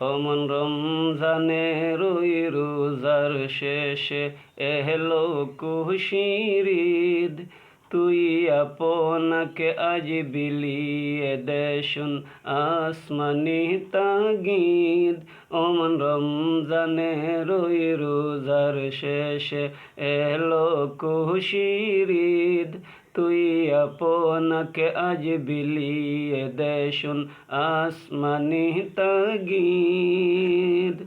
অমন রমজানের ওই রোজার শেষে এলো খুশির ঈদ। তুই আপনাকে আজ বিলিয়ে দে শুন আসমানি তাগিদ। অমন রমজানের ওই রোজার শেষে এলো খুশির ঈদ। তুই আপনাকে আজ বিলিয়ে দে শুন আসমানি তাগিদ।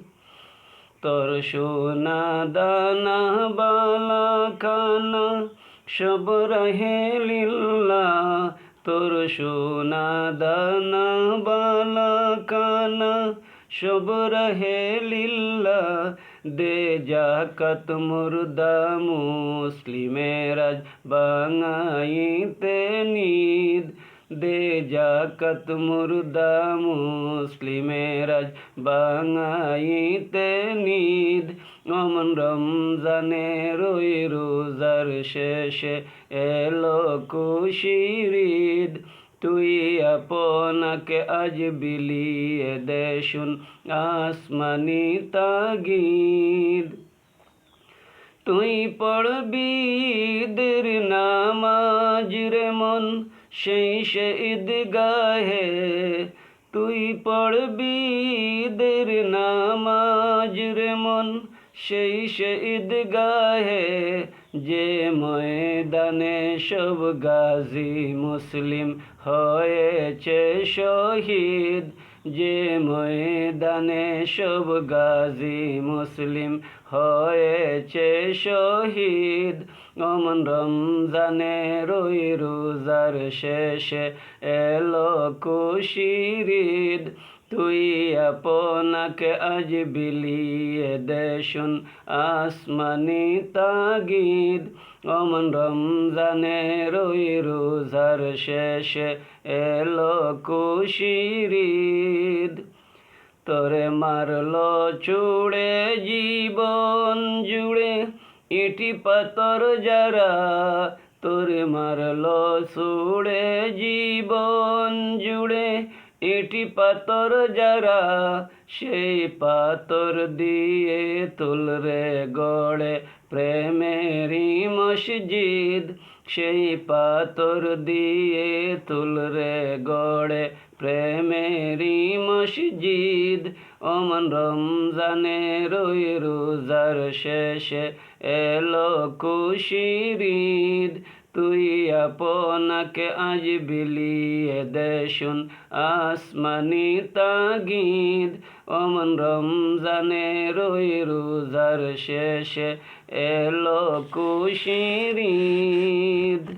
তোর সোনা দানা বালা খানা সব রহে লিল্লাহ। তোর সোনা দানা বালা খানা সব রহে লিল্লাহ। দে জাকাত মুর্দা মুসলিমের আজ বাঙাইতে নিদ। দে জাকাত মুর্দা মুসলিমের আজ বাঙাইতে নিদ। অমন রমজানের ওই রোজার শেষে এলো খুশির ঈদ। তুই আপনাকে আজ বিলিয়ে দে শুন আসমানি তাগিদ। তুই পড়বি ঈদের নামাজ রে মন সেই ঈদগাহে। তুই পড়বি ঈদের নামাজ রে মন সেই ঈদগাহে। যে ময়দানে সব গাজী মুসলিম হয়েছে শহীদ। যে ময়দানে সব গাজী মুসলিম হয়েছে শহীদ। অমন রমজানের ওই রোজার শেষে এলো খুশির ঈদ। তুই আপনাকে আজ বিলিয়ে দে শুন আসমানি তাগিদ। অমন রমজানের ওই রোজার শেষে এলো খুশির ঈদ। তোরে মারলো চুড়ে জীবন জুড়ে ইটি পাথর যারা। তোরে মারলো চুড়ে জীবন জুড়ে ইটি পাথর যারা। সেই পাথর দিয়ে তুলরে গড়ে প্রেমেরই মসজিদ। সেই পাথর দিয়ে তুলরে গড়ে প্রেমেরই মসজিদ। অমন রমজানের ওই রোজার শেষে এলো খুশির ঈদ। তুই আপনাকে আজ বিলিয়ে দে শুন আসমানি তাগিদ। অমন রমজানের ওই রোজার শেষে এলো খুশির ঈদ।